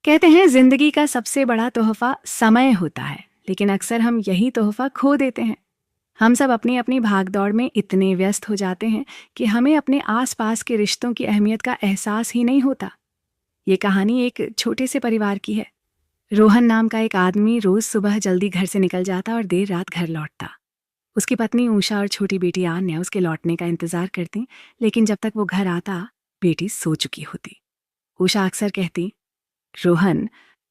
कहते हैं जिंदगी का सबसे बड़ा तोहफा समय होता है, लेकिन अक्सर हम यही तोहफा खो देते हैं। हम सब अपनी अपनी भागदौड़ में इतने व्यस्त हो जाते हैं कि हमें अपने आसपास के रिश्तों की अहमियत का एहसास ही नहीं होता। ये कहानी एक छोटे से परिवार की है। रोहन नाम का एक आदमी रोज सुबह जल्दी घर से निकल जाता और देर रात घर लौटता। उसकी पत्नी उषा और छोटी बेटी आन्या उसके लौटने का इंतजार करती, लेकिन जब तक वो घर आता बेटी सो चुकी होती। उषा अक्सर कहती, रोहन,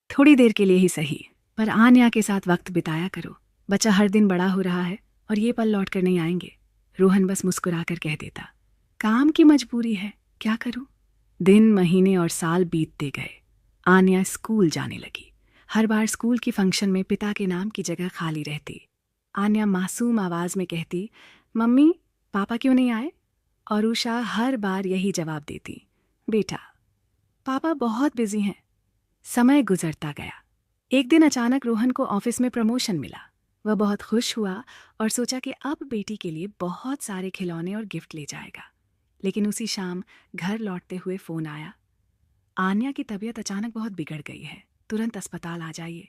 थोड़ी देर के लिए ही सही, पर आन्या के साथ वक्त बिताया करो। बच्चा हर दिन बड़ा हो रहा है और ये पल लौट कर नहीं आएंगे। रोहन बस मुस्कुराकर कह देता, काम की मजबूरी है, क्या करूं। दिन महीने और साल बीतते गए। आन्या स्कूल जाने लगी। हर बार स्कूल की फंक्शन में पिता के नाम की जगह खाली रहती। आन्या मासूम आवाज में कहती, मम्मी, पापा क्यों नहीं आए? और उषा हर बार यही जवाब देती, बेटा, पापा बहुत बिजी हैं। समय गुजरता गया। एक दिन अचानक रोहन को ऑफिस में प्रमोशन मिला। वह बहुत खुश हुआ और सोचा कि अब बेटी के लिए बहुत सारे खिलौने और गिफ्ट ले जाएगा। लेकिन उसी शाम घर लौटते हुए फोन आया, आन्या की तबीयत अचानक बहुत बिगड़ गई है, तुरंत अस्पताल आ जाइए।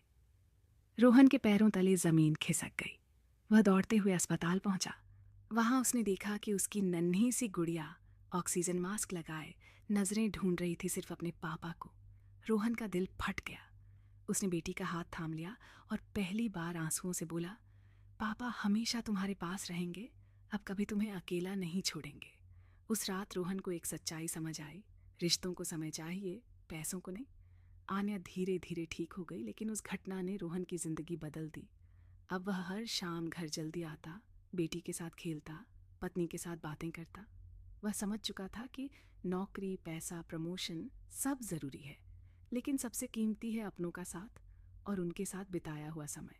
रोहन के पैरों तले जमीन खिसक गई। वह दौड़ते हुए अस्पताल पहुंचा। वहां उसने देखा कि उसकी नन्ही सी गुड़िया ऑक्सीजन मास्क लगाए नजरें ढूंढ रही थी सिर्फ अपने पापा को। रोहन का दिल फट गया। उसने बेटी का हाथ थाम लिया और पहली बार आंसुओं से बोला, पापा हमेशा तुम्हारे पास रहेंगे, अब कभी तुम्हें अकेला नहीं छोड़ेंगे। उस रात रोहन को एक सच्चाई समझ आई, रिश्तों को समय चाहिए, पैसों को नहीं। आन्या धीरे धीरे ठीक हो गई, लेकिन उस घटना ने रोहन की जिंदगी बदल दी। अब वह हर शाम घर जल्दी आता, बेटी के साथ खेलता, पत्नी के साथ बातें करता। वह समझ चुका था कि नौकरी, पैसा, प्रमोशन सब जरूरी है, लेकिन सबसे कीमती है अपनों का साथ और उनके साथ बिताया हुआ समय।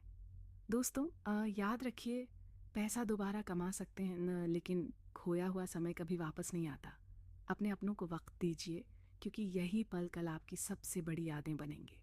दोस्तों, याद रखिए, पैसा दोबारा कमा सकते हैं न, लेकिन खोया हुआ समय कभी वापस नहीं आता। अपने अपनों को वक्त दीजिए, क्योंकि यही पल कल आपकी सबसे बड़ी यादें बनेंगे।